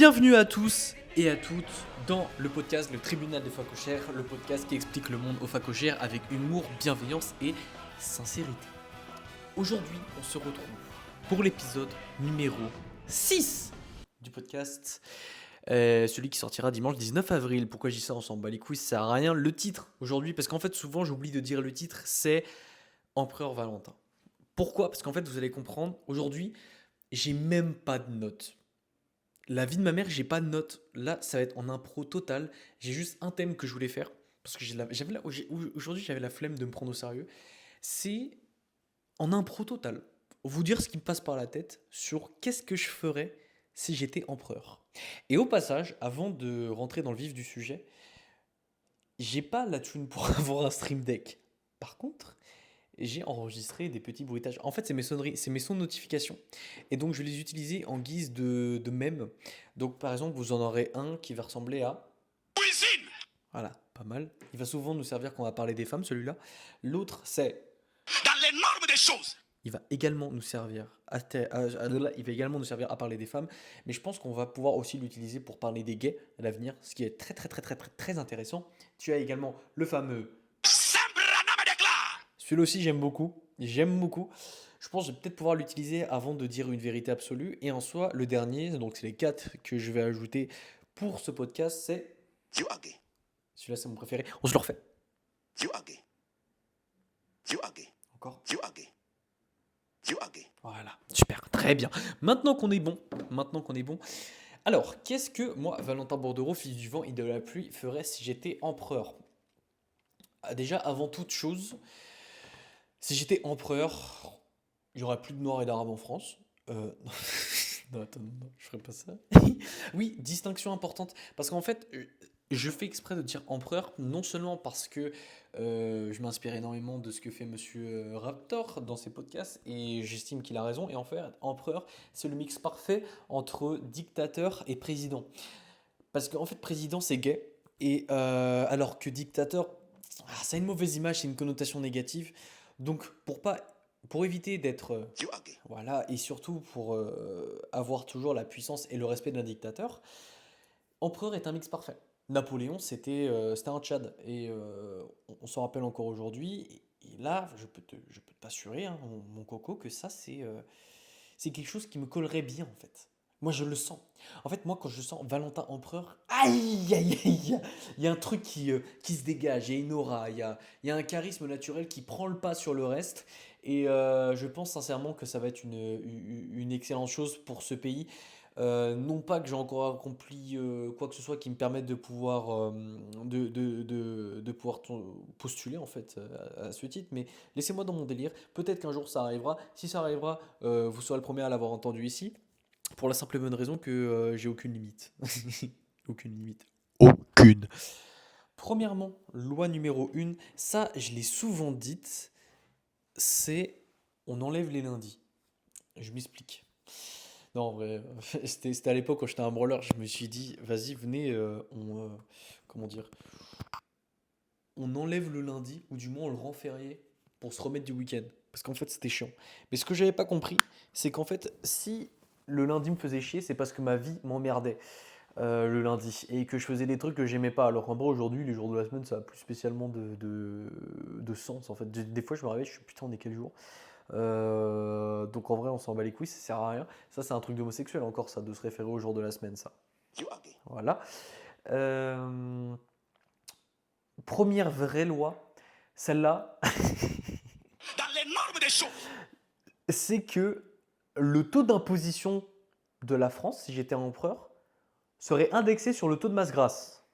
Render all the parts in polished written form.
Bienvenue à tous et à toutes dans le podcast Le Tribunal des Facochères, le podcast qui explique le monde aux facochères avec humour, bienveillance et sincérité. Aujourd'hui, on se retrouve pour l'épisode numéro 6 du podcast, celui qui sortira dimanche 19 avril. Pourquoi je dis ça, on s'en bat les couilles, ça sert à rien. Le titre aujourd'hui, parce qu'en fait souvent j'oublie de dire le titre, c'est Empereur Valentin. Pourquoi ? Parce qu'en fait vous allez comprendre, aujourd'hui j'ai même pas de notes. La vie de ma mère, j'ai pas de notes. Là, ça va être en impro total. J'ai juste un thème que je voulais faire. Parce que aujourd'hui, j'avais la flemme de me prendre au sérieux. C'est en impro total. Vous dire ce qui me passe par la tête sur qu'est-ce que je ferais si j'étais empereur. Et au passage, avant de rentrer dans le vif du sujet, j'ai pas la thune pour avoir un stream deck. Par contre, j'ai enregistré des petits bruitages. En fait, c'est mes sonneries, c'est mes sons de notification. Et donc, je vais les utiliser en guise de mème. Donc, par exemple, vous en aurez un qui va ressembler à... Cuisine. Voilà, pas mal. Il va souvent nous servir quand on va parler des femmes, celui-là. L'autre, c'est... Dans les normes des choses. Il va également nous servir il va également nous servir à parler des femmes, mais je pense qu'on va pouvoir aussi l'utiliser pour parler des gays à l'avenir, ce qui est très très très très très très intéressant. Tu as également le fameux celui-là aussi, j'aime beaucoup. J'aime beaucoup. Je pense que je vais peut-être pouvoir l'utiliser avant de dire une vérité absolue. Et en soi, le dernier, donc c'est les 4 que je vais ajouter pour ce podcast, c'est... You are gay. Celui-là, c'est mon préféré. On se le refait. You are gay. You are gay. Encore. You are gay. You are gay. Voilà, super, très bien. Maintenant qu'on est bon. Alors, qu'est-ce que moi, Valentin Bordereau, fils du vent et de la pluie, ferais si j'étais empereur ? Déjà, avant toute chose... Si j'étais empereur, il n'y aurait plus de noirs et d'arabes en France. Non, attends, non, je ferais pas ça. Oui, distinction importante. Parce qu'en fait, je fais exprès de dire empereur, non seulement parce que je m'inspire énormément de ce que fait Monsieur Raptor dans ses podcasts, et j'estime qu'il a raison. Et en fait, empereur, c'est le mix parfait entre dictateur et président. Parce qu'en fait, président, c'est gay. Et alors que dictateur, ça a une mauvaise image, c'est une connotation négative. Donc, pour éviter d'être, voilà, et surtout pour avoir toujours la puissance et le respect d'un dictateur, empereur est un mix parfait. Napoléon, c'était un Tchad. Et on s'en rappelle encore aujourd'hui. Et là, je peux t'assurer, hein, mon coco, que ça, c'est quelque chose qui me collerait bien, en fait. Moi, je le sens. En fait, moi, quand je sens Valentin Empereur, aïe, aïe, aïe, il y a un truc qui se dégage, il y a une aura, il y a un charisme naturel qui prend le pas sur le reste. Et je pense sincèrement que ça va être une excellente chose pour ce pays. Non pas que j'ai encore accompli quoi que ce soit qui me permette de pouvoir, de pouvoir postuler en fait à ce titre, mais laissez-moi dans mon délire. Peut-être qu'un jour ça arrivera. Si ça arrivera, vous serez le premier à l'avoir entendu ici. Pour la simple et bonne raison que j'ai aucune limite. Aucune limite. Aucune. Premièrement, loi numéro 1, ça je l'ai souvent dite, c'est on enlève les lundis. Je m'explique. Non, en vrai, c'était à l'époque quand j'étais un brawler, je me suis dit, vas-y, venez, comment dire, on enlève le lundi, ou du moins on le rend férié pour se remettre du week-end. Parce qu'en fait, c'était chiant. Mais ce que j'avais pas compris, c'est qu'en fait, si le lundi me faisait chier, c'est parce que ma vie m'emmerdait le lundi et que je faisais des trucs que j'aimais pas. Alors qu'en vrai, aujourd'hui, les jours de la semaine, ça a plus spécialement de sens en fait. Des fois, je me réveille, je suis putain, on est quel jour? Donc en vrai, on s'en bat les couilles, ça sert à rien. Ça, c'est un truc d'homosexuel encore, ça, de se référer au jour de la semaine, ça. Voilà. Euh, Première vraie loi, celle-là, dans les normes des choses, c'est que le taux d'imposition de la France, si j'étais empereur, serait indexé sur le taux de masse grasse.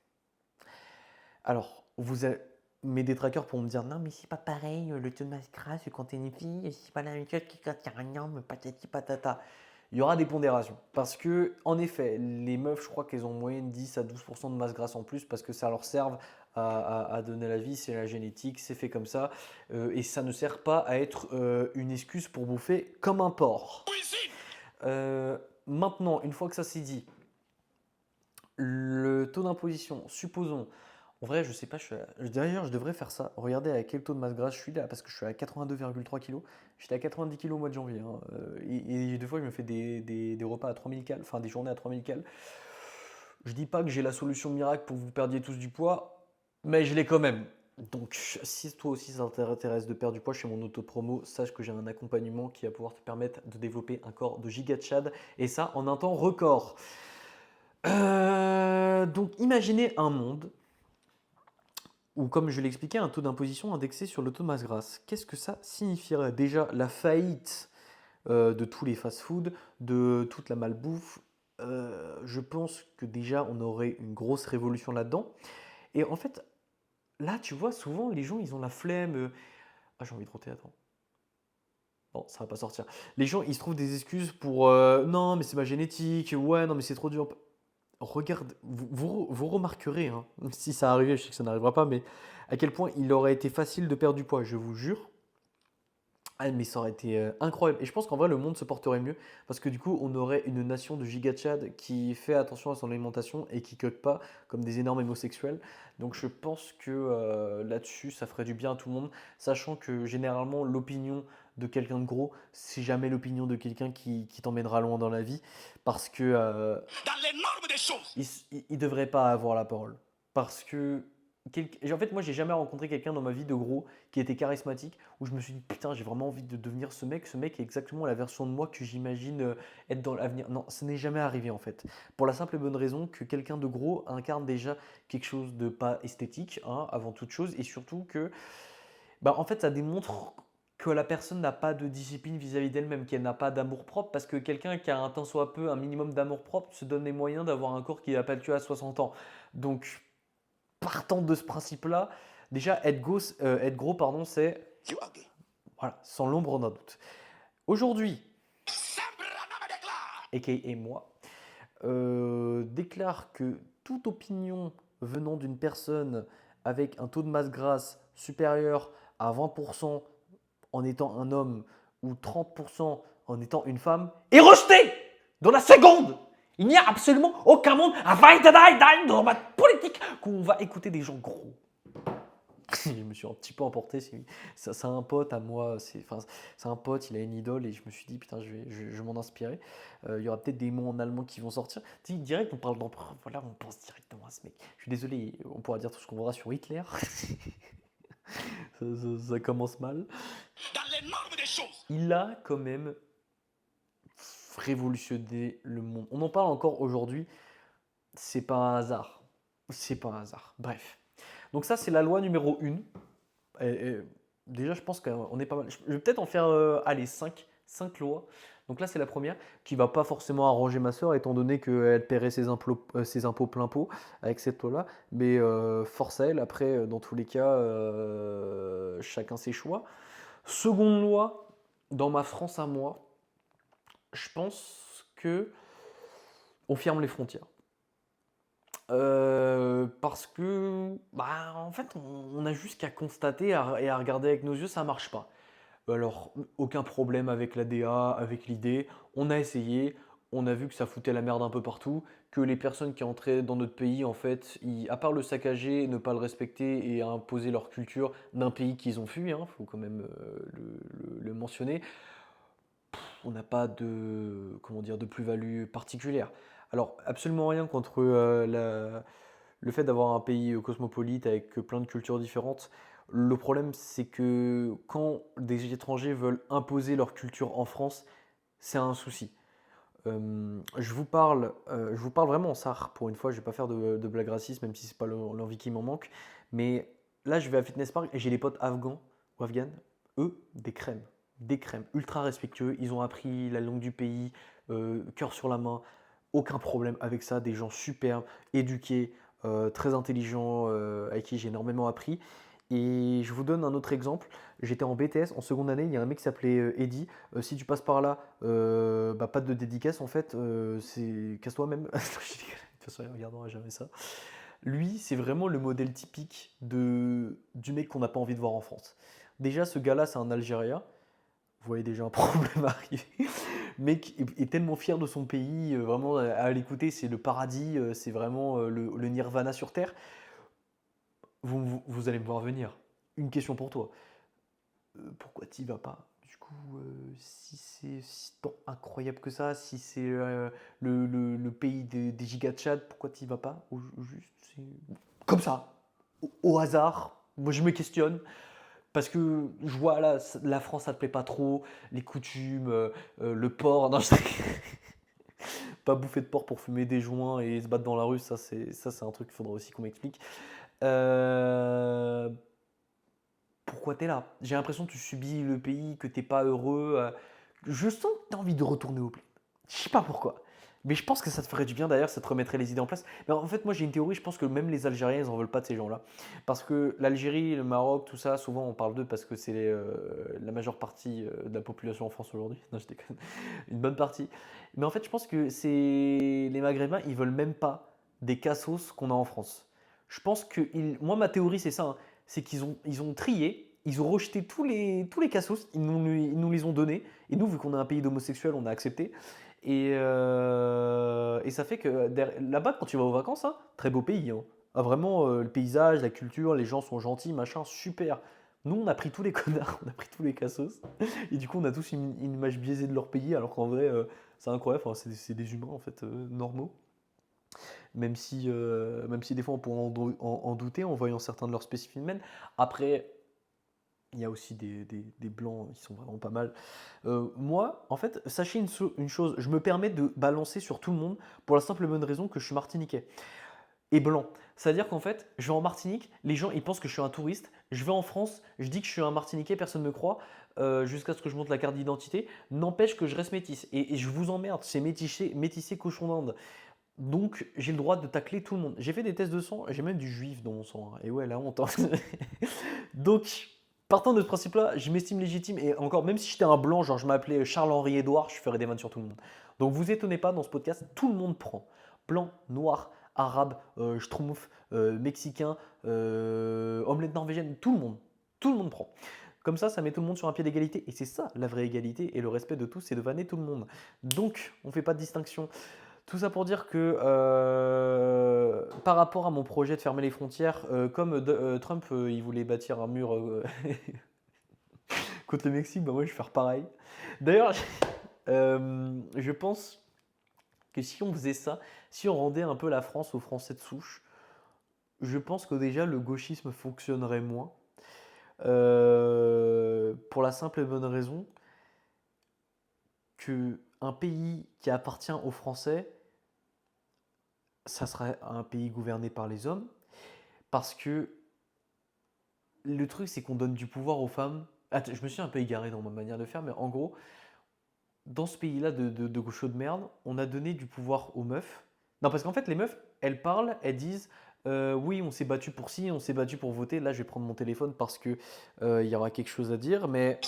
Alors, mes détracteurs pourront me dire non, mais c'est pas pareil, le taux de masse grasse quand t'es une fille, c'est pas la même chose que quand t'es un homme, patati patata. Il y aura des pondérations. Parce que, en effet, les meufs, je crois qu'elles ont en moyenne 10 à 12% de masse grasse en plus parce que ça leur sert à donner la vie, c'est la génétique, c'est fait comme ça. Et ça ne sert pas à être une excuse pour bouffer comme un porc. Maintenant, une fois que ça c'est dit, le taux d'imposition, supposons, en vrai, je sais pas, d'ailleurs, je devrais faire ça. Regardez à quel taux de masse grasse je suis là, parce que je suis à 82,3 kg. J'étais à 90 kg au mois de janvier, hein. Et des fois, je me fais des repas à 3000 cales, enfin des journées à 3000 cales. Je dis pas que j'ai la solution miracle pour que vous perdiez tous du poids, mais je l'ai quand même. Donc, si toi aussi ça t'intéresse de perdre du poids, chez mon auto-promo, sache que j'ai un accompagnement qui va pouvoir te permettre de développer un corps de giga Chad, et ça en un temps record. Donc, imaginez un monde où, comme je l'ai expliqué, un taux d'imposition indexé sur le taux de masse grasse. Qu'est-ce que ça signifierait? Déjà, la faillite de tous les fast-foods, de toute la malbouffe. Je pense que déjà, on aurait une grosse révolution là-dedans. Et en fait, là, tu vois, souvent, les gens, ils ont la flemme. Ah, j'ai envie de roter, attends. Bon, ça va pas sortir. Les gens, ils se trouvent des excuses pour non, mais c'est ma génétique. Ouais, non, mais c'est trop dur. Regarde, vous remarquerez, hein, si ça arrivait, je sais que ça n'arrivera pas, mais à quel point il aurait été facile de perdre du poids, je vous jure. Ah, mais ça aurait été incroyable. Et je pense qu'en vrai, le monde se porterait mieux parce que du coup, on aurait une nation de giga-tchad qui fait attention à son alimentation et qui coque pas comme des énormes homosexuels. Donc, je pense que là-dessus, ça ferait du bien à tout le monde, sachant que généralement, l'opinion de quelqu'un de gros, c'est jamais l'opinion de quelqu'un qui t'emmènera loin dans la vie parce que dans les normes des choses, il devrait pas avoir la parole. Parce que en fait, moi, j'ai jamais rencontré quelqu'un dans ma vie de gros qui était charismatique, où je me suis dit, putain, j'ai vraiment envie de devenir ce mec. Ce mec est exactement la version de moi que j'imagine être dans l'avenir. Non, ce n'est jamais arrivé en fait. Pour la simple et bonne raison que quelqu'un de gros incarne déjà quelque chose de pas esthétique, hein, avant toute chose, et surtout que, bah, en fait, ça démontre que la personne n'a pas de discipline vis-à-vis d'elle-même, qu'elle n'a pas d'amour propre, parce que quelqu'un qui a un tant soit peu, un minimum d'amour propre, se donne les moyens d'avoir un corps qui va pas le tuer à 60 ans. Donc, partant de ce principe-là, déjà être gros, pardon, c'est voilà, sans l'ombre d'un doute. Aujourd'hui, a.k.a. moi, déclare que toute opinion venant d'une personne avec un taux de masse grasse supérieur à 20% en étant un homme ou 30% en étant une femme est rejetée dans la seconde. Il n'y a absolument aucun monde dans ma politique qu'on va écouter des gens gros. Je me suis un petit peu emporté. C'est un pote à moi, c'est un pote, il a une idole et je me suis dit, putain, je vais m'en inspirer. Il y aura peut-être des mots en allemand qui vont sortir. Tu sais, direct, on parle d'empereur, voilà, on pense directement à ce mec. Je suis désolé, on pourra dire tout ce qu'on voudra sur Hitler. Ça commence mal. Dans les normes des choses. Il a quand même révolutionné le monde. On en parle encore aujourd'hui. C'est pas un hasard. C'est pas un hasard. Bref. Donc ça, c'est la loi numéro 1. Déjà, je pense qu'on est pas mal. Je vais peut-être en faire allez, 5 lois. Donc là, c'est la première qui va pas forcément arranger ma soeur, étant donné qu'elle paierait ses impôts plein pot avec cette loi-là. Mais force à elle. Après, dans tous les cas, chacun ses choix. Seconde loi, dans ma France à moi, je pense que on ferme les frontières. Parce que, bah, en fait, on a juste qu'à constater et à regarder avec nos yeux, ça marche pas. Alors, aucun problème avec la DA, avec l'idée. On a essayé, on a vu que ça foutait la merde un peu partout, que les personnes qui entraient dans notre pays, en fait, à part le saccager, ne pas le respecter et imposer leur culture d'un pays qu'ils ont fui, il faut quand même le mentionner, on n'a pas de, comment dire, de plus-value particulière. Alors, absolument rien contre le fait d'avoir un pays cosmopolite avec plein de cultures différentes. Le problème, c'est que quand des étrangers veulent imposer leur culture en France, c'est un souci. Je vous parle vraiment en sarre. Pour une fois, je ne vais pas faire de blague raciste, même si c'est pas l'envie qui m'en manque. Mais là, je vais à Fitness Park et j'ai des potes afghans ou afghanes. Eux, des crèmes, ultra respectueux. Ils ont appris la langue du pays, cœur sur la main, aucun problème avec ça. Des gens superbes, éduqués, très intelligents, avec qui j'ai énormément appris. Et je vous donne un autre exemple. J'étais en BTS en seconde année. Il y a un mec qui s'appelait Eddy. Si tu passes par là, bah, pas de dédicace en fait. C'est casse-toi même. De toute façon, il regardera jamais ça. Lui, c'est vraiment le modèle typique du mec qu'on n'a pas envie de voir en France. Déjà, ce gars-là, c'est un Algérien. Vous voyez déjà un problème arriver. Le mec est tellement fier de son pays, vraiment à l'écouter, c'est le paradis, c'est vraiment le nirvana sur Terre. Vous allez me voir venir. Une question pour toi. Pourquoi t'y vas pas, du coup? coup, si c'est si tant incroyable que ça, si c'est le pays des gigas de Tchad, pourquoi tu vas pas juste comme ça, au hasard. Moi, je me questionne. Parce que je vois là, la France, ça te plaît pas trop, les coutumes, le porc. Non, pas bouffer de porc pour fumer des joints et se battre dans la rue, ça c'est un truc qu'il faudra aussi qu'on m'explique. Euh, Pourquoi t'es là? J'ai l'impression que tu subis le pays, que t'es pas heureux. Je sens que t'as envie de retourner au bled. Je sais pas pourquoi. Mais je pense que ça te ferait du bien d'ailleurs, ça te remettrait les idées en place. Mais en fait, moi j'ai une théorie, je pense que même les Algériens, ils en veulent pas de ces gens-là. Parce que l'Algérie, le Maroc, tout ça, souvent on parle d'eux parce que c'est la majeure partie de la population en France aujourd'hui. Non, je déconne. Une bonne partie. Mais en fait, je pense que c'est les Maghrébins, ils veulent même pas des cassos qu'on a en France. Je pense que moi ma théorie c'est ça, hein, c'est qu'ils ont trié, ils ont rejeté tous les cassos, ils nous les ont donnés. Et nous, vu qu'on est un pays d'homosexuels, on a accepté. Et ça fait que là-bas, quand tu vas aux vacances, hein, très beau pays, hein. Ah, vraiment, le paysage, la culture, les gens sont gentils, machin, super. Nous, on a pris tous les connards, on a pris tous les cassos. Et du coup, on a tous une image biaisée de leur pays, alors qu'en vrai, c'est incroyable. Enfin, c'est des humains, en fait, normaux. Même si des fois, on pourrait en douter en voyant certains de leurs spécimens. Après, il y a aussi des blancs qui sont vraiment pas mal. Moi, en fait, sachez une chose, je me permets de balancer sur tout le monde pour la simple et bonne raison que je suis martiniquais et blanc. C'est-à-dire qu'en fait, je vais en Martinique, les gens ils pensent que je suis un touriste. Je vais en France, je dis que je suis un Martiniquais, personne ne me croit, jusqu'à ce que je monte la carte d'identité. N'empêche que je reste métisse. Et je vous emmerde, c'est métissé, métissé cochon d'Inde. Donc, j'ai le droit de tacler tout le monde. J'ai fait des tests de sang, j'ai même du juif dans mon sang, hein. Et ouais, la honte, hein. Donc, partant de ce principe-là, je m'estime légitime. Et encore, même si j'étais un blanc, genre je m'appelais Charles-Henri Édouard, je ferais des vannes sur tout le monde. Donc, vous étonnez pas, dans ce podcast, tout le monde prend. Blanc, noir, arabe, schtroumpf, mexicain, omelette norvégienne, tout le monde. Tout le monde prend. Comme ça met tout le monde sur un pied d'égalité. Et c'est ça, la vraie égalité et le respect de tous, c'est de vanner tout le monde. Donc, on ne fait pas de distinction. Tout ça pour dire que par rapport à mon projet de fermer les frontières, comme Trump il voulait bâtir un mur contre le Mexique, bah moi je vais faire pareil. D'ailleurs, je pense que si on faisait ça, si on rendait un peu la France aux Français de souche, je pense que déjà le gauchisme fonctionnerait moins. Pour la simple et bonne raison que un pays qui appartient aux Français, ça serait un pays gouverné par les hommes. Parce que le truc, c'est qu'on donne du pouvoir aux femmes. Attends, je me suis un peu égaré dans ma manière de faire, mais en gros, dans ce pays-là de gauchos de merde, on a donné du pouvoir aux meufs. Non, parce qu'en fait, les meufs, elles parlent, elles disent oui, on s'est battu pour ci, on s'est battu pour voter. Là, je vais prendre mon téléphone parce que il y aura quelque chose à dire, mais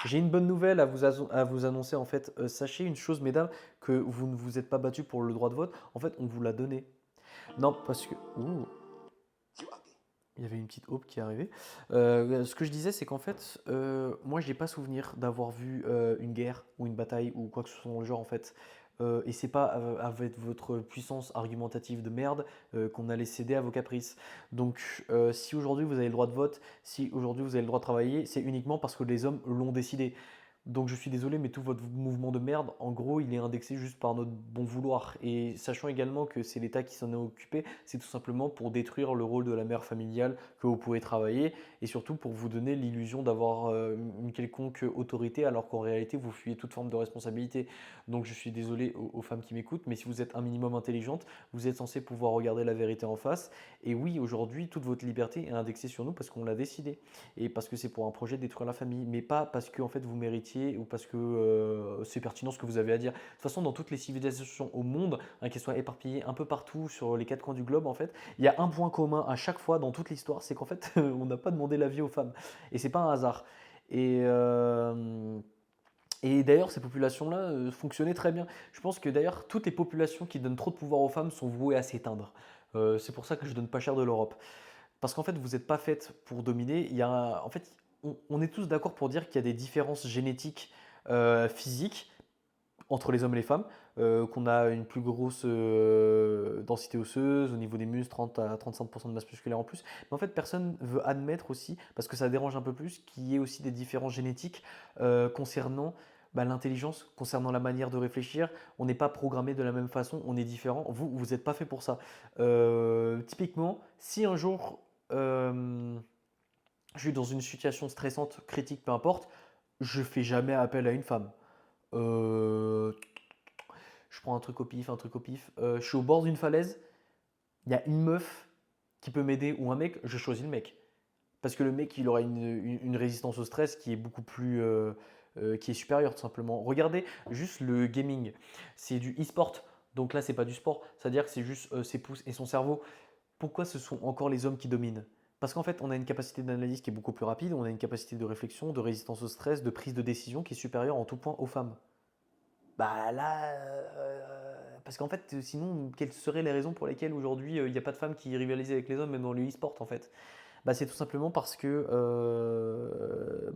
j'ai une bonne nouvelle à vous annoncer. En fait, sachez une chose, mesdames, que vous ne vous êtes pas battu pour le droit de vote. En fait, on vous l'a donné. Non, parce que. Ouh. Il y avait une petite aube qui est arrivée. Ce que je disais, c'est qu'en fait, moi, j'ai pas souvenir d'avoir vu une guerre ou une bataille ou quoi que ce soit dans le genre, en fait. Et c'est pas avec votre puissance argumentative de merde qu'on allait céder à vos caprices. Donc, si aujourd'hui vous avez le droit de vote, si aujourd'hui vous avez le droit de travailler, c'est uniquement parce que les hommes l'ont décidé. Donc je suis désolé, mais tout votre mouvement de merde, en gros, il est indexé juste par notre bon vouloir. Et sachant également que c'est l'État qui s'en est occupé, c'est tout simplement pour détruire le rôle de la mère familiale que vous pouvez travailler, et surtout pour vous donner l'illusion d'avoir une quelconque autorité, alors qu'en réalité, vous fuyez toute forme de responsabilité. Donc je suis désolé aux femmes qui m'écoutent, mais si vous êtes un minimum intelligente, vous êtes censé pouvoir regarder la vérité en face. Et oui, aujourd'hui, toute votre liberté est indexée sur nous parce qu'on l'a décidé. Et parce que c'est pour un projet de détruire la famille, mais pas parce que en fait, vous méritiez ou parce que c'est pertinent ce que vous avez à dire. De toute façon, dans toutes les civilisations au monde, hein, qu'elles soient éparpillées un peu partout sur les quatre coins du globe, en fait, il y a un point commun à chaque fois dans toute l'histoire, c'est qu'en fait, on n'a pas demandé l'avis aux femmes. Et c'est pas un hasard. Et, euh, et d'ailleurs, ces populations-là fonctionnaient très bien. Je pense que d'ailleurs, toutes les populations qui donnent trop de pouvoir aux femmes sont vouées à s'éteindre. C'est pour ça que je donne pas cher de l'Europe. Parce qu'en fait, vous n'êtes pas faite pour dominer. En fait, on est tous d'accord pour dire qu'il y a des différences génétiques, physiques, entre les hommes et les femmes, qu'on a une plus grosse densité osseuse, au niveau des muscles, 30 à 35% de masse musculaire en plus. Mais en fait, personne veut admettre aussi, parce que ça dérange un peu plus, qu'il y ait aussi des différences génétiques concernant l'intelligence, concernant la manière de réfléchir. On n'est pas programmé de la même façon, on est différent. Vous n'êtes pas fait pour ça. Typiquement, si un jour je suis dans une situation stressante, critique, peu importe, je fais jamais appel à une femme. Euh, je prends un truc au pif, un truc au pif. Je suis au bord d'une falaise, il y a une meuf qui peut m'aider ou un mec, je choisis le mec. Parce que le mec, il aura une résistance au stress qui est beaucoup plus. Qui est supérieure, tout simplement. Regardez juste le gaming. C'est du e-sport. Donc là, c'est pas du sport. C'est-à-dire que c'est juste ses pouces et son cerveau. Pourquoi ce sont encore les hommes qui dominent? Parce qu'en fait, on a une capacité d'analyse qui est beaucoup plus rapide, on a une capacité de réflexion, de résistance au stress, de prise de décision qui est supérieure en tout point aux femmes. Bah là, parce qu'en fait, sinon, quelles seraient les raisons pour lesquelles aujourd'hui il n'y a pas de femmes qui rivalisent avec les hommes, même dans le e-sport en fait? Bah, c'est tout simplement parce que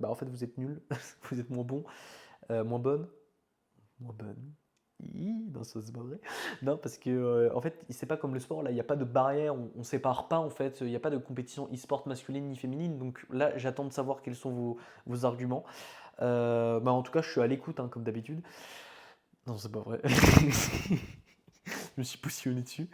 en fait, vous êtes nuls, vous êtes moins bon, moins bonne, moins bonne. Non, ça c'est pas vrai. Non, parce que en fait, c'est pas comme le sport, là, il n'y a pas de barrière, on sépare pas en fait, il n'y a pas de compétition e-sport masculine ni féminine. Donc là, j'attends de savoir quels sont vos arguments. En tout cas, je suis à l'écoute, hein, comme d'habitude. Non, c'est pas vrai. Je me suis positionné dessus.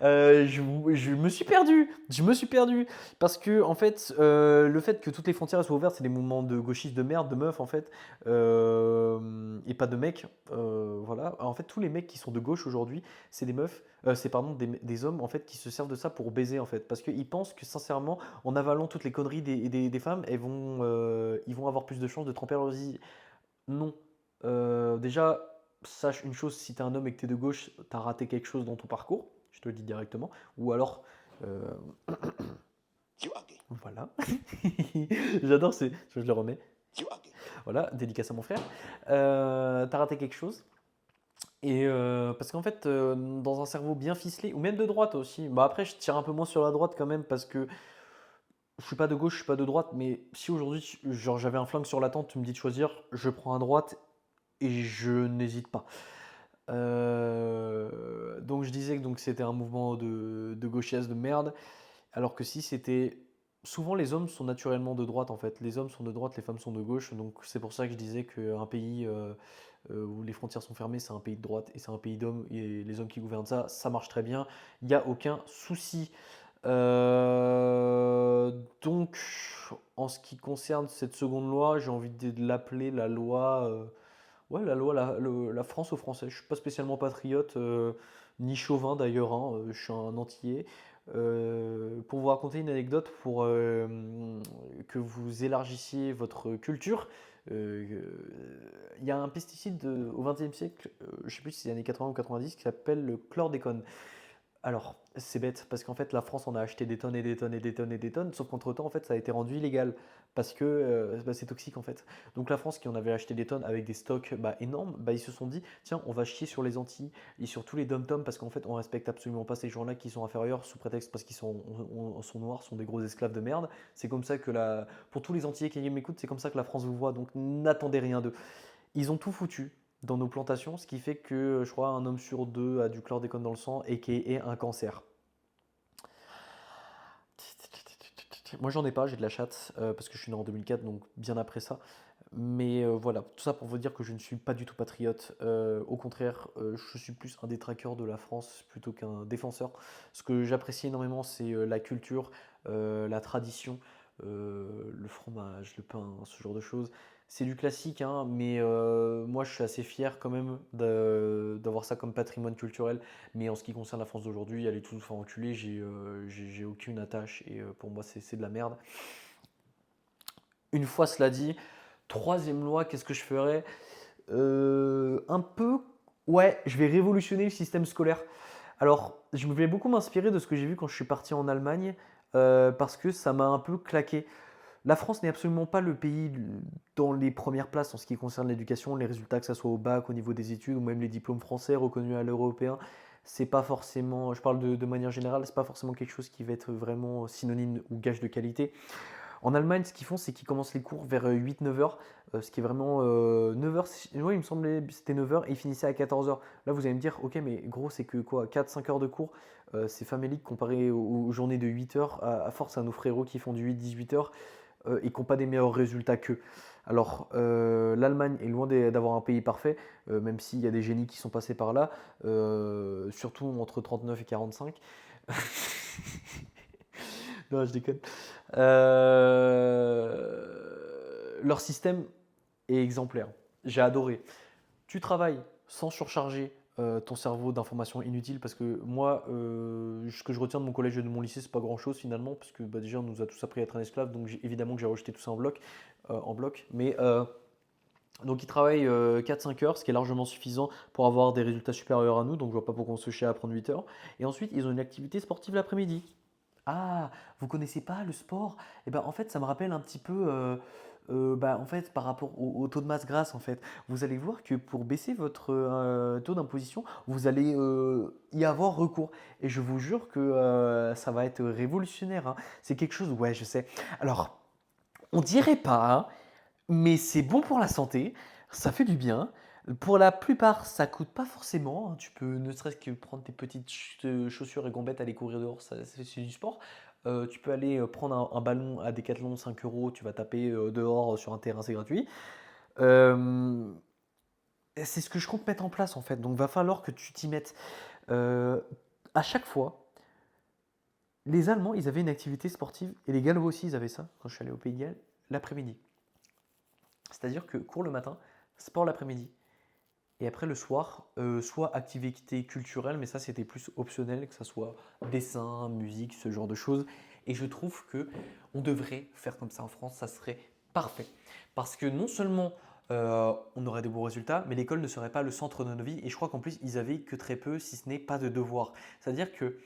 Je me suis perdu. Je me suis perdu. Parce que, en fait, le fait que toutes les frontières soient ouvertes, c'est des mouvements de gauchistes de merde, de meufs, en fait. Et pas de mecs. Voilà. En fait, tous les mecs qui sont de gauche aujourd'hui, c'est des meufs. C'est pardon, des hommes en fait qui se servent de ça pour baiser en fait parce qu'ils pensent que sincèrement en avalant toutes les conneries des femmes ils vont avoir plus de chances de tremper leur vie. Non. Déjà, sache une chose, si t'es un homme et que t'es de gauche, t'as raté quelque chose dans ton parcours, je te le dis directement. Ou alors, euh, voilà. J'adore, je le remets. Voilà, dédicace à mon frère. T'as raté quelque chose. Et parce qu'en fait, dans un cerveau bien ficelé, ou même de droite aussi, après je tire un peu moins sur la droite quand même parce que je suis pas de gauche, je suis pas de droite, mais si aujourd'hui, genre j'avais un flingue sur la tente, tu me dis de choisir, je prends à droite et je n'hésite pas. Donc je disais que donc c'était un mouvement de gauchias de merde, alors que si c'était... Souvent les hommes sont naturellement de droite en fait. Les hommes sont de droite, les femmes sont de gauche. Donc c'est pour ça que je disais qu'un pays où les frontières sont fermées, c'est un pays de droite et c'est un pays d'hommes. Et les hommes qui gouvernent ça, ça marche très bien. Il n'y a aucun souci. Donc en ce qui concerne cette seconde loi, j'ai envie de l'appeler la loi... Ouais, la loi, la France aux Français. Je suis pas spécialement patriote, ni chauvin d'ailleurs, hein, je suis un antillais. Pour vous raconter une anecdote, pour que vous élargissiez votre culture, euh, il y a un pesticide au XXe siècle, je sais plus si c'est les années 80 ou 90, qui s'appelle le chlordécone. Alors, c'est bête, parce qu'en fait, la France en a acheté des tonnes et des tonnes et des tonnes et des tonnes, sauf qu'entre-temps, en fait, ça a été rendu illégal, parce que c'est toxique, en fait. Donc la France, qui en avait acheté des tonnes avec des stocks énormes, ils se sont dit, tiens, on va chier sur les Antilles et sur tous les dom-toms, parce qu'en fait, on respecte absolument pas ces gens-là qui sont inférieurs, sous prétexte parce qu'ils sont noirs, sont des gros esclaves de merde. C'est comme ça que pour tous les Antillais qui m'écoutent, c'est comme ça que la France vous voit, donc n'attendez rien d'eux. Ils ont tout foutu dans nos plantations, ce qui fait que je crois un homme sur deux a du chlordécone dans le sang et qui est un cancer. Moi j'en ai pas, j'ai de la chatte parce que je suis né en 2004, donc bien après ça. Mais voilà, tout ça pour vous dire que je ne suis pas du tout patriote. Au contraire, je suis plus un détraqueur de la France plutôt qu'un défenseur. Ce que j'apprécie énormément, c'est la culture, la tradition, le fromage, le pain, ce genre de choses. C'est du classique, hein, mais moi je suis assez fier quand même d'avoir ça comme patrimoine culturel. Mais en ce qui concerne la France d'aujourd'hui, allez tous vous faire enculer, j'ai aucune attache et pour moi c'est de la merde. Une fois cela dit, troisième loi, qu'est-ce que je ferais? Un peu, ouais, je vais révolutionner le système scolaire. Alors, je vais beaucoup m'inspirer de ce que j'ai vu quand je suis parti en Allemagne, parce que ça m'a un peu claqué. La France n'est absolument pas le pays dans les premières places en ce qui concerne l'éducation, les résultats, que ce soit au bac, au niveau des études, ou même les diplômes français reconnus à l'européen. C'est pas forcément, je parle de manière générale, c'est pas forcément quelque chose qui va être vraiment synonyme ou gage de qualité. En Allemagne, ce qu'ils font, c'est qu'ils commencent les cours vers 8-9 heures, ce qui est vraiment 9 heures. Oui, il me semblait que c'était 9 heures et ils finissaient à 14 heures. Là, vous allez me dire, ok, mais gros, c'est que quoi, 4-5 heures de cours, c'est famélique comparé aux journées de 8 heures, à force à nos frérots qui font du 8-18 heures et qui n'ont pas des meilleurs résultats qu'eux. Alors, l'Allemagne est loin d'avoir un pays parfait, même s'il y a des génies qui sont passés par là, surtout entre 39 et 45. Non, je déconne. Leur système est exemplaire. J'ai adoré. Tu travailles sans surcharger ton cerveau d'informations inutiles parce que moi, ce que je retiens de mon collège et de mon lycée, c'est pas grand chose finalement parce que bah, déjà on nous a tous appris à être un esclave, donc évidemment que j'ai rejeté tout ça en bloc. Mais donc ils travaillent 4-5 heures, ce qui est largement suffisant pour avoir des résultats supérieurs à nous, donc je vois pas pourquoi on se chie à apprendre 8 heures. Et ensuite, ils ont une activité sportive l'après-midi. Ah, vous connaissez pas le sport? Eh ben, en fait, ça me rappelle un petit peu, bah, en fait, par rapport au taux de masse grasse, en fait. Vous allez voir que pour baisser votre taux d'imposition, vous allez y avoir recours. Et je vous jure que ça va être révolutionnaire, hein. C'est quelque chose, ouais, je sais. Alors, on dirait pas, hein, mais c'est bon pour la santé, ça fait du bien. Pour la plupart, ça coûte pas forcément, hein. Tu peux ne serait-ce que prendre tes petites chaussures et gombettes, aller courir dehors, c'est du sport. Tu peux aller prendre un ballon à Decathlon, 5 euros, tu vas taper dehors sur un terrain, c'est gratuit. Euh, c'est ce que je compte mettre en place en fait, donc va falloir que tu t'y mettes. Euh, à chaque fois, les Allemands, ils avaient une activité sportive, et les Gallois aussi, ils avaient ça, quand je suis allé au Pays de Galles, l'après-midi. C'est-à-dire que cours le matin, sport l'après-midi. Et après le soir, soit activité culturelle, mais ça c'était plus optionnel, que ça soit dessin, musique, ce genre de choses. Et je trouve que on devrait faire comme ça en France, ça serait parfait. Parce que non seulement on aurait de bons résultats, mais l'école ne serait pas le centre de nos vies. Et je crois qu'en plus, ils avaient que très peu, si ce n'est pas de devoirs. C'est-à-dire que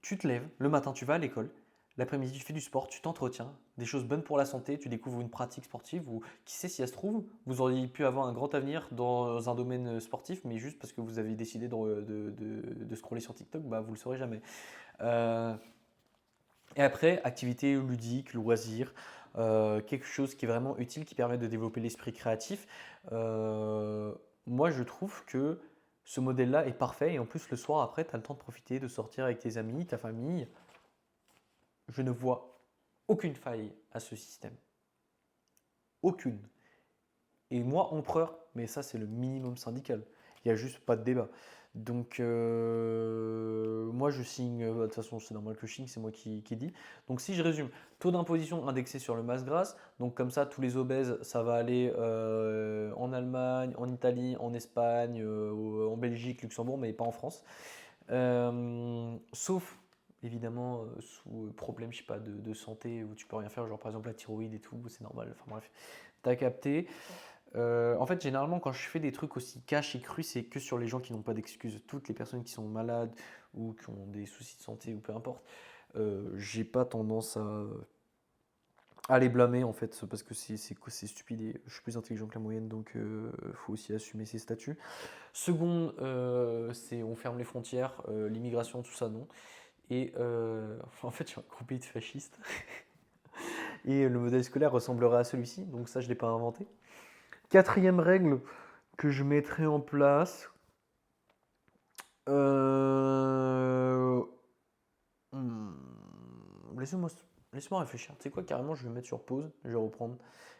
tu te lèves, le matin tu vas à l'école, l'après-midi tu fais du sport, tu t'entretiens, des choses bonnes pour la santé, tu découvres une pratique sportive ou qui sait si elle se trouve, vous auriez pu avoir un grand avenir dans un domaine sportif, mais juste parce que vous avez décidé de scroller sur TikTok, bah, vous ne le saurez jamais. Euh, et après, activité ludique, loisir, quelque chose qui est vraiment utile, qui permet de développer l'esprit créatif. Euh, Moi, je trouve que ce modèle-là est parfait. Et en plus, le soir, après, tu as le temps de profiter, de sortir avec tes amis, ta famille. Je ne vois aucune faille à ce système. Aucune. Et moi, empereur, mais ça, c'est le minimum syndical. Il n'y a juste pas de débat. Donc, moi, je signe. De toute façon, c'est normal que je signe, c'est moi qui dis. Donc, si je résume, taux d'imposition indexé sur le masse grasse. Donc, comme ça, tous les obèses, ça va aller en Allemagne, en Italie, en Espagne, en Belgique, Luxembourg, mais pas en France. Sauf, évidemment, sous problème, je sais pas, de santé où tu peux rien faire, genre par exemple la thyroïde et tout, c'est normal. Enfin bref, t'as capté. En fait, généralement, quand je fais des trucs aussi cash et crus, c'est que sur les gens qui n'ont pas d'excuses. Toutes les personnes qui sont malades ou qui ont des soucis de santé ou peu importe, j'ai pas tendance à les blâmer en fait, parce que c'est stupide et je suis plus intelligent que la moyenne, donc faut aussi assumer ses statuts. Second, c'est on ferme les frontières, l'immigration, tout ça, non. Et en fait, je suis un gros pays de fascistes. Et le modèle scolaire ressemblerait à celui-ci, donc ça, je ne l'ai pas inventé. Quatrième règle que je mettrai en place. Euh, hmm, Laissez-moi laissez-moi réfléchir. Tu sais quoi, carrément, je vais mettre sur pause, je vais reprendre.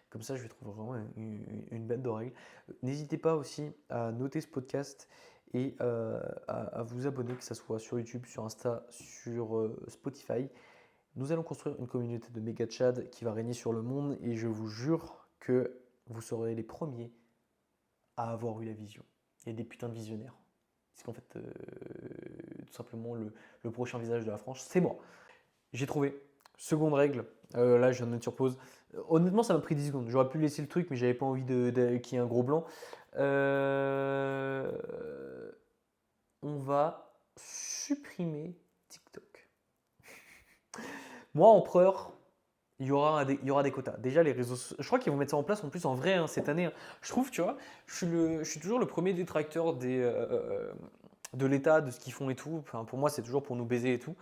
Comme ça, je vais trouver vraiment une bête de règles. N'hésitez pas aussi à noter ce podcast et à vous abonner, que ce soit sur YouTube, sur Insta, sur Spotify. Nous allons construire une communauté de méga Tchad qui va régner sur le monde et je vous jure que vous serez les premiers à avoir eu la vision. Il y a des putains de visionnaires. Parce qu'en fait, tout simplement, le prochain visage de la France, c'est moi. J'ai trouvé. Seconde règle. Là, je viens de mettre sur pause. Honnêtement, ça m'a pris 10 secondes. J'aurais pu laisser le truc, mais j'avais pas envie qu'il y ait un gros blanc. Euh, on va supprimer TikTok. Moi, empereur, il y aura des quotas. Déjà, les réseaux sociaux, je crois qu'ils vont mettre ça en place en plus en vrai, hein, cette année, hein. Je trouve, tu vois, je suis toujours le premier détracteur de l'État, de ce qu'ils font et tout. Enfin, pour moi, c'est toujours pour nous baiser et tout.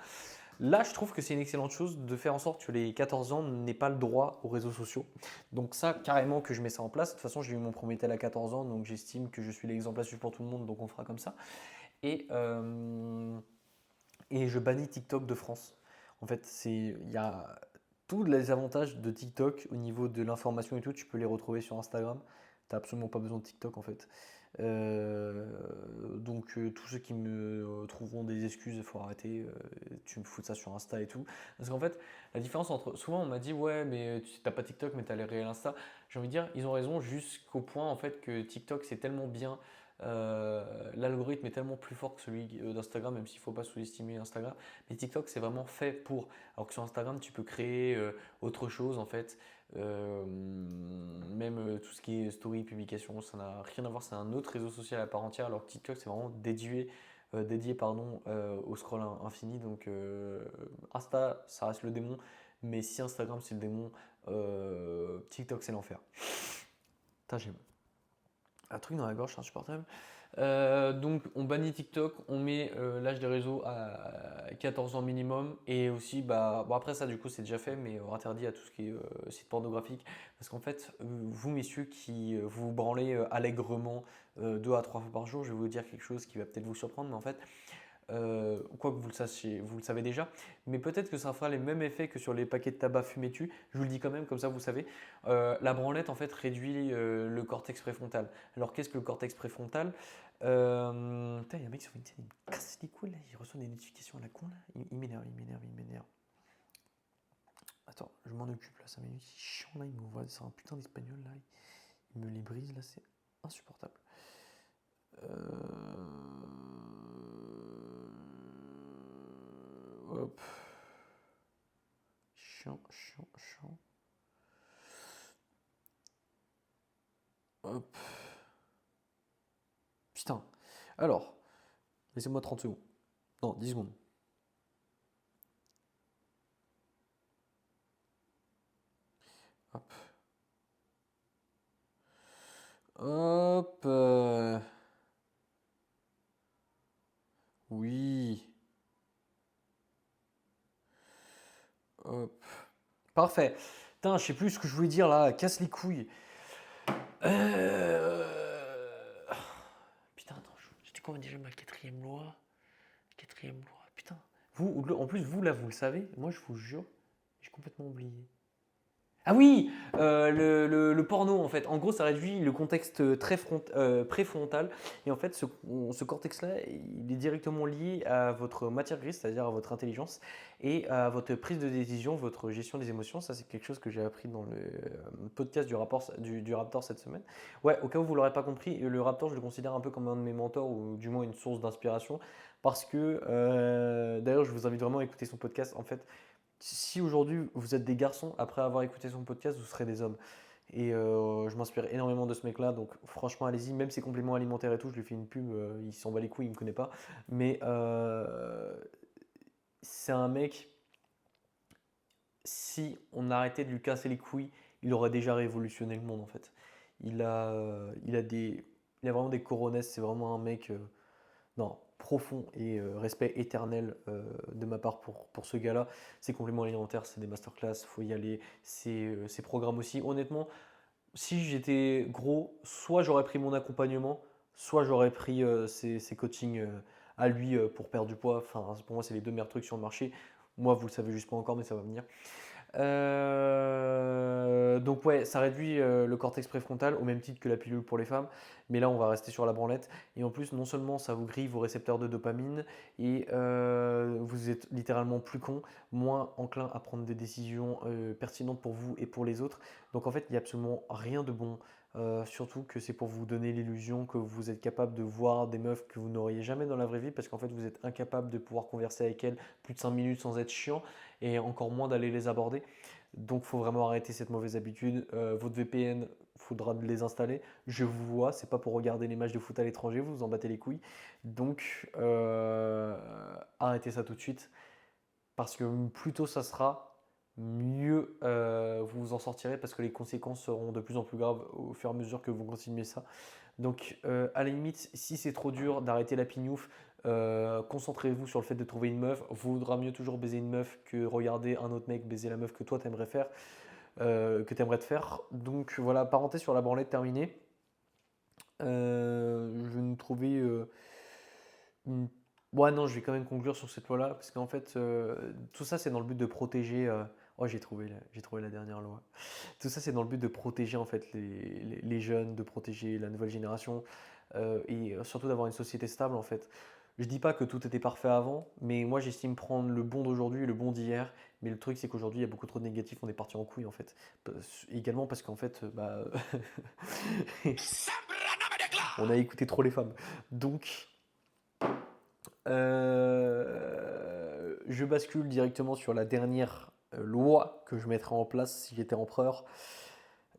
Là, je trouve que c'est une excellente chose de faire en sorte que les 14 ans n'aient pas le droit aux réseaux sociaux. Donc ça, carrément que je mets ça en place. De toute façon, j'ai eu mon premier tel à 14 ans, donc j'estime que je suis l'exemple à suivre pour tout le monde, donc on fera comme ça. Et, euh, et je bannis TikTok de France. En fait, il y a tous les avantages de TikTok au niveau de l'information et tout, tu peux les retrouver sur Instagram. Tu n'as absolument pas besoin de TikTok en fait. Euh, donc tous ceux qui me trouveront des excuses, il faut arrêter. Tu me fous de ça sur Insta et tout. Parce qu'en fait, la différence entre... Souvent on m'a dit ouais mais tu n'as pas TikTok mais tu as les réels Insta. J'ai envie de dire, ils ont raison jusqu'au point en fait que TikTok c'est tellement bien. L'algorithme est tellement plus fort que celui d'Instagram, même s'il ne faut pas sous-estimer Instagram. Mais TikTok, c'est vraiment fait pour. Alors que sur Instagram, tu peux créer autre chose en fait. Même tout ce qui est story, publication, ça n'a rien à voir. C'est un autre réseau social à part entière. Alors que TikTok, c'est vraiment dédié pardon, au scroll infini. Donc Insta, ça reste le démon. Mais si Instagram, c'est le démon, TikTok, c'est l'enfer. Putain, j'ai un truc dans la gorge, c'est insupportable. Donc on bannit TikTok, on met l'âge des réseaux à 14 ans minimum et aussi bah bon après ça du coup c'est déjà fait mais on interdit à tout ce qui est site pornographique parce qu'en fait vous messieurs qui vous branlez allègrement 2 à 3 fois par jour, je vais vous dire quelque chose qui va peut-être vous surprendre mais en fait quoi que vous le sachiez, vous le savez déjà, mais peut-être que ça fera les mêmes effets que sur les paquets de tabac fumés tu. Je vous le dis quand même, comme ça vous savez. La branlette en fait réduit le cortex préfrontal. Alors qu'est-ce que le cortex préfrontal? Putain, il y a un mec sur LinkedIn, il me casse les couilles là, il reçoit des notifications à la con là. Il m'énerve, il m'énerve, il m'énerve. Attends, je m'en occupe là, 5 minutes, il est chiant là, il m'envoie, c'est un putain d'espagnol là, il me les brise là, c'est insupportable. Hop. Chiant, chiant, chiant. Hop. Putain. Alors, laissez-moi 30 secondes. Non, 10 secondes. Hop. Hop. Oui. Hop. Parfait. Putain, je sais plus ce que je voulais dire là. Casse les couilles. Putain, attends. C'était quoi déjà ma quatrième loi? Quatrième loi. Putain. Vous, en plus, vous là, vous le savez. Moi, je vous jure, j'ai complètement oublié. Ah oui, le porno en fait. En gros, ça réduit le contexte préfrontal. Et en fait, ce cortex-là, il est directement lié à votre matière grise, c'est-à-dire à votre intelligence et à votre prise de décision, votre gestion des émotions. Ça, c'est quelque chose que j'ai appris dans le podcast du Raptor cette semaine. Ouais, au cas où vous ne l'aurez pas compris, le Raptor, je le considère un peu comme un de mes mentors ou du moins une source d'inspiration parce que, d'ailleurs, je vous invite vraiment à écouter son podcast. En fait, si aujourd'hui vous êtes des garçons, après avoir écouté son podcast, vous serez des hommes. Et je m'inspire énormément de ce mec-là, donc franchement, allez-y. Même ses compléments alimentaires et tout, je lui fais une pub, il s'en bat les couilles, il me connaît pas. Mais c'est un mec, si on arrêtait de lui casser les couilles, il aurait déjà révolutionné le monde en fait. Il a vraiment des coronesses, c'est vraiment un mec. Non, profond et respect éternel de ma part pour ce gars-là. Ses compléments alimentaires, c'est des masterclass, faut y aller. Ses programmes aussi. Honnêtement, si j'étais gros, soit j'aurais pris mon accompagnement, soit j'aurais pris ses coachings à lui pour perdre du poids. Enfin, pour moi, c'est les deux meilleurs trucs sur le marché. Moi, vous le savez juste pas encore, mais ça va venir. Donc ouais, ça réduit le cortex préfrontal au même titre que la pilule pour les femmes, mais là on va rester sur la branlette. Et en plus, non seulement ça vous grille vos récepteurs de dopamine et vous êtes littéralement plus con, moins enclin à prendre des décisions pertinentes pour vous et pour les autres. Donc en fait, il n'y a absolument rien de bon. Surtout que c'est pour vous donner l'illusion que vous êtes capable de voir des meufs que vous n'auriez jamais dans la vraie vie parce qu'en fait vous êtes incapable de pouvoir converser avec elles plus de 5 minutes sans être chiant et encore moins d'aller les aborder. Donc, il faut vraiment arrêter cette mauvaise habitude. Votre VPN, il faudra les installer. Je vous vois, c'est pas pour regarder les matchs de foot à l'étranger, vous vous en battez les couilles. Donc, arrêtez ça tout de suite. Parce que plus tôt ça sera, mieux vous vous en sortirez. Parce que les conséquences seront de plus en plus graves au fur et à mesure que vous continuez ça. Donc, à la limite, si c'est trop dur d'arrêter la pignouf, Concentrez-vous sur le fait de trouver une meuf. Vaudra mieux toujours baiser une meuf que regarder un autre mec baiser la meuf que toi t'aimerais faire, que t'aimerais te faire. Donc voilà, parenthèse sur la branlette terminée. Je vais nous trouver une- Ouais, non, je vais quand même conclure sur cette loi-là, parce qu'en fait, tout ça, c'est dans le but de protéger. Oh, j'ai trouvé la dernière loi. Tout ça, c'est dans le but de protéger en fait les jeunes, de protéger la nouvelle génération, et surtout d'avoir une société stable en fait. Je dis pas que tout était parfait avant, mais moi j'estime prendre le bon d'aujourd'hui et le bon d'hier. Mais le truc, c'est qu'aujourd'hui, il y a beaucoup trop de négatifs, on est parti en couille en fait. Également parce qu'en fait, bah, on a écouté trop les femmes. Donc, je bascule directement sur la dernière loi que je mettrais en place si j'étais empereur.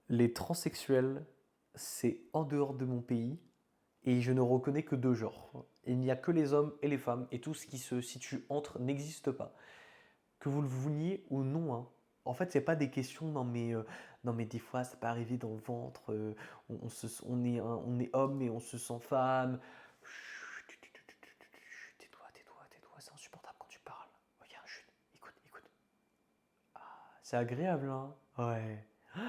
Les transsexuels, c'est en dehors de mon pays et je ne reconnais que deux genres. Il n'y a que les hommes et les femmes et tout ce qui se situe entre n'existe pas. Que vous le vouliez ou non, hein. En fait, c'est pas des questions, non mais des fois ça peut arriver dans le ventre, on est homme mais on se sent femme. Tais-toi, c'est insupportable quand tu parles. Regarde, chut, écoute, écoute. C'est agréable, hein. Ouais. Ouais,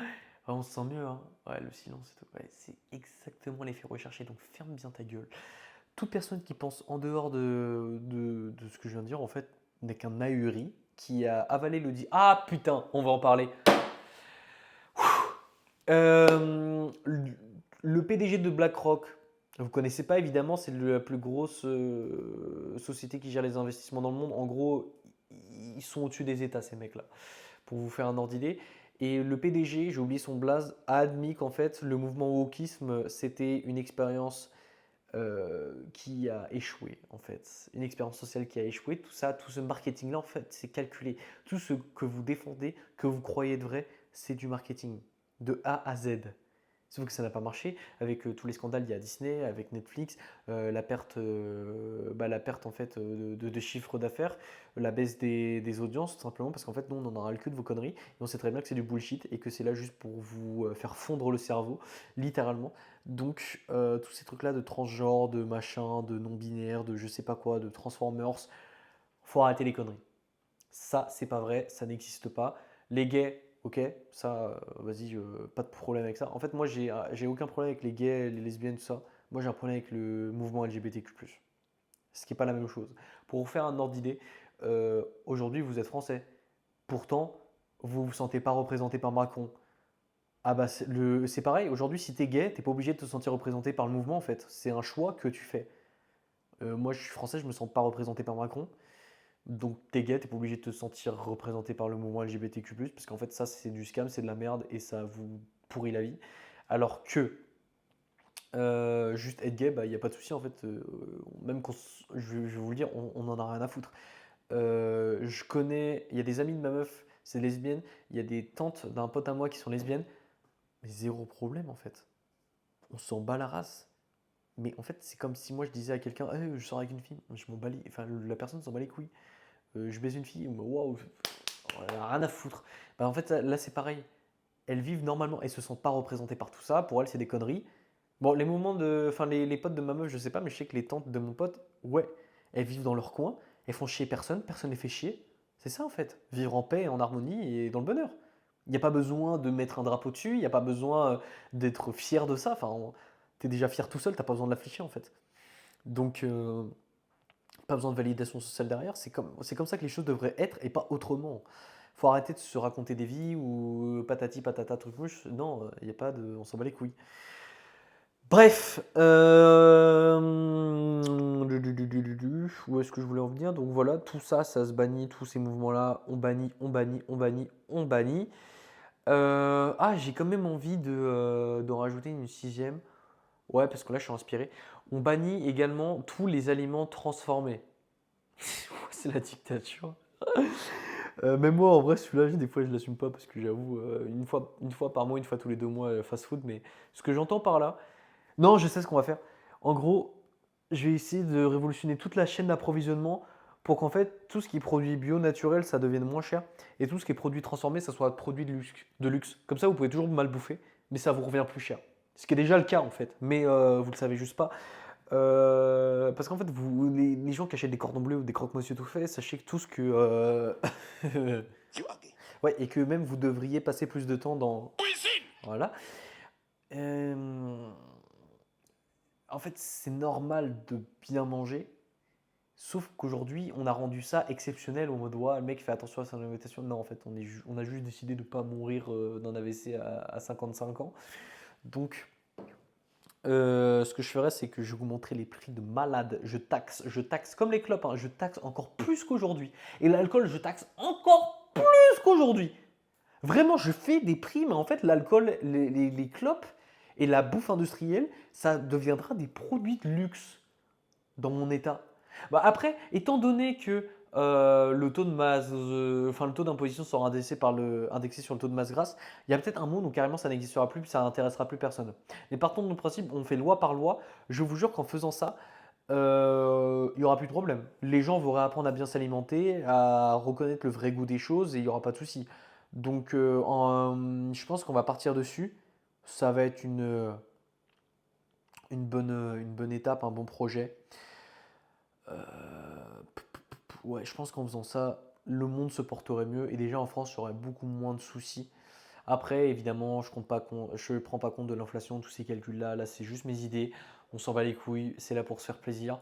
on se sent mieux, hein. Ouais, le silence et tout. Ouais, c'est exactement l'effet recherché, donc ferme bien ta gueule. Toute personne qui pense en dehors de ce que je viens de dire, en fait, n'est qu'un ahuri qui a avalé le dit. Ah putain, on va en parler. Euh, le PDG de BlackRock, vous connaissez pas évidemment, c'est la plus grosse société qui gère les investissements dans le monde. En gros, ils sont au-dessus des États, ces mecs-là, pour vous faire un ordre d'idée. Et le PDG, j'ai oublié son blaze, a admis qu'en fait, le mouvement wokisme, c'était une expérience qui a échoué, en fait. Une expérience sociale qui a échoué. Tout ça, tout ce marketing-là, en fait, c'est calculé. Tout ce que vous défendez, que vous croyez de vrai, c'est du marketing. De A à Z. Sauf que ça n'a pas marché avec tous les scandales il y a Disney, avec Netflix, la perte en fait de chiffre d'affaires, la baisse des audiences, tout simplement parce qu'en fait nous on en aura le cul de vos conneries et on sait très bien que c'est du bullshit et que c'est là juste pour vous faire fondre le cerveau, littéralement. Donc tous ces trucs là de transgenre, de machin, de non-binaire, de je sais pas quoi, de Transformers, faut arrêter les conneries. Ça, c'est pas vrai, ça n'existe pas. Les gays, ok, ça, vas-y, pas de problème avec ça. En fait, moi, j'ai aucun problème avec les gays, les lesbiennes, tout ça. Moi, j'ai un problème avec le mouvement LGBTQ+. Ce qui n'est pas la même chose. Pour vous faire un ordre d'idée, aujourd'hui, vous êtes français. Pourtant, vous ne vous sentez pas représenté par Macron. Ah bah, c'est pareil, aujourd'hui, si t'es gay, t'es pas obligé de te sentir représenté par le mouvement, en fait. C'est un choix que tu fais. Moi, je suis français, je me sens pas représenté par Macron. Donc t'es gay, t'es pas obligé de te sentir représenté par le mouvement LGBTQ+, parce qu'en fait ça c'est du scam, c'est de la merde et ça vous pourrit la vie. Alors que juste être gay, bah il n'y a pas de souci en fait. Même quand je vais vous le dire, on en a rien à foutre. Je connais, il y a des amis de ma meuf, c'est lesbienne, il y a des tantes d'un pote à moi qui sont lesbiennes, mais zéro problème en fait. On s'en bat la race. Mais en fait c'est comme si moi je disais à quelqu'un, Eh, je sors avec une fille, je m'en bats enfin la personne s'en bat les couilles. Je baise une fille, waouh, elle a rien à foutre. Bah, en fait, là, c'est pareil. Elles vivent normalement, elles se sentent pas représentées par tout ça. Pour elles, c'est des conneries. Bon, les moments de. Enfin, les potes de ma meuf, je sais pas, mais je sais que les tantes de mon pote, ouais, elles vivent dans leur coin, elles font chier personne, personne les fait chier. C'est ça, en fait. Vivre en paix, en harmonie et dans le bonheur. Il n'y a pas besoin de mettre un drapeau dessus, il n'y a pas besoin d'être fier de ça. Enfin, t'es déjà fier tout seul, t'as pas besoin de l'afficher, en fait. Donc, pas besoin de validation sociale derrière. C'est comme ça que les choses devraient être et pas autrement. Faut arrêter de se raconter des vies ou patati patata truc mouche. Non, il y a pas de. On s'en bat les couilles. Bref, où est-ce que je voulais en venir? Donc voilà, tout ça, ça se bannit, tous ces mouvements-là, on bannit, on bannit, on bannit, on bannit. J'ai quand même envie d'en rajouter une sixième. Ouais, parce que là, je suis inspiré. On bannit également tous les aliments transformés. C'est la dictature. Même moi, en vrai, celui-là, des fois, je l'assume pas parce que j'avoue, une fois par mois, une fois tous les 2 mois, fast-food. Mais ce que j'entends par là, non, je sais ce qu'on va faire. En gros, je vais essayer de révolutionner toute la chaîne d'approvisionnement pour qu'en fait, tout ce qui est produit bio, naturel, ça devienne moins cher. Et tout ce qui est produit transformé, ça soit produit de luxe. De luxe. Comme ça, vous pouvez toujours mal bouffer, mais ça vous revient plus cher. Ce qui est déjà le cas, en fait. Mais vous le savez juste pas. Parce qu'en fait, les gens qui achètent des cordons bleus ou des croque-monsieur tout fait, sachez que tous que. Ouais, et que même vous devriez passer plus de temps dans. Voilà. Euh, En fait, c'est normal de bien manger, sauf qu'aujourd'hui, on a rendu ça exceptionnel au mode ouais, le mec fait attention à son alimentation. Non, en fait, on a juste décidé de ne pas mourir d'un AVC à 55 ans. Donc, ce que je ferais, c'est que je vais vous montrer les prix de malade. Je taxe comme les clopes, hein, je taxe encore plus qu'aujourd'hui. Et l'alcool, je taxe encore plus qu'aujourd'hui. Vraiment, je fais des prix, mais en fait, l'alcool, les clopes et la bouffe industrielle, ça deviendra des produits de luxe dans mon état. Bah après, étant donné que le taux de masse, enfin le taux d'imposition sera indexé sur le taux de masse grasse, il y a peut-être un monde où carrément ça n'existera plus, puis ça n'intéressera plus personne. Mais partons de nos principes, on fait loi par loi. Je vous jure qu'en faisant ça, il n'y aura plus de problème. Les gens vont réapprendre à bien s'alimenter, à reconnaître le vrai goût des choses et il n'y aura pas de souci. Donc je pense qu'on va partir dessus. Ça va être une bonne étape, un bon projet. Ouais, je pense qu'en faisant ça, le monde se porterait mieux et déjà en France, il y aurait beaucoup moins de soucis. Après, évidemment, je ne prends pas compte de l'inflation, tous ces calculs-là. Là, c'est juste mes idées. On s'en bat les couilles, c'est là pour se faire plaisir.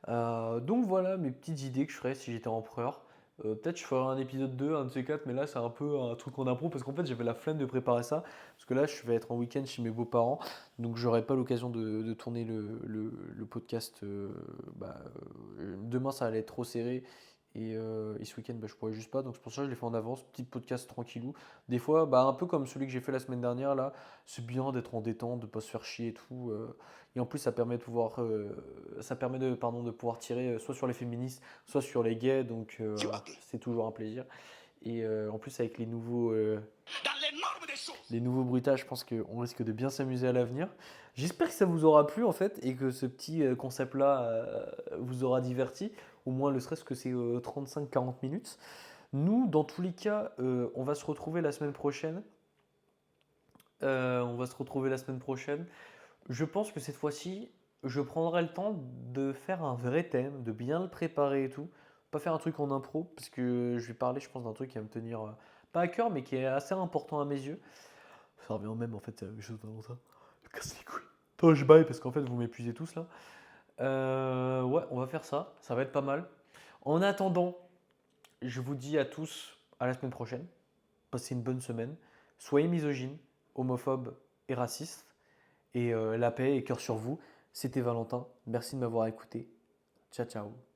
Donc voilà mes petites idées que je ferais si j'étais empereur. Peut-être je ferai un épisode 2, un de ces quatre, mais là c'est un peu un truc en impro parce qu'en fait j'avais la flemme de préparer ça. Parce que là je vais être en week-end chez mes beaux-parents, donc j'aurai pas l'occasion de tourner le podcast. Demain ça allait être trop serré et ce week-end je pourrais juste pas. Donc c'est pour ça que je l'ai fait en avance, petit podcast tranquillou. Des fois, un peu comme celui que j'ai fait la semaine dernière là, c'est bien d'être en détente, de pas se faire chier et tout. Et en plus, ça permet de pouvoir tirer soit sur les féministes, soit sur les gays. Donc, c'est toujours un plaisir. Et en plus, avec les nouveaux bruitages, je pense qu'on risque de bien s'amuser à l'avenir. J'espère que ça vous aura plu en fait et que ce petit concept-là vous aura diverti. Au moins, le stress que c'est 35-40 minutes. Nous, dans tous les cas, on va se retrouver la semaine prochaine. On va se retrouver la semaine prochaine. Je pense que cette fois-ci, je prendrai le temps de faire un vrai thème, de bien le préparer et tout. Pas faire un truc en impro, parce que je vais parler, je pense, d'un truc qui va me tenir, pas à cœur, mais qui est assez important à mes yeux. Ça revient au même, en fait, c'est la même chose avant ça. Je me casse les couilles. Toi, je baille, parce qu'en fait, vous m'épuisez tous là. Ouais, on va faire ça, ça va être pas mal. En attendant, je vous dis à tous à la semaine prochaine. Passez une bonne semaine. Soyez misogynes, homophobes et racistes. Et la paix et cœur sur vous. C'était Valentin. Merci de m'avoir écouté. Ciao, ciao.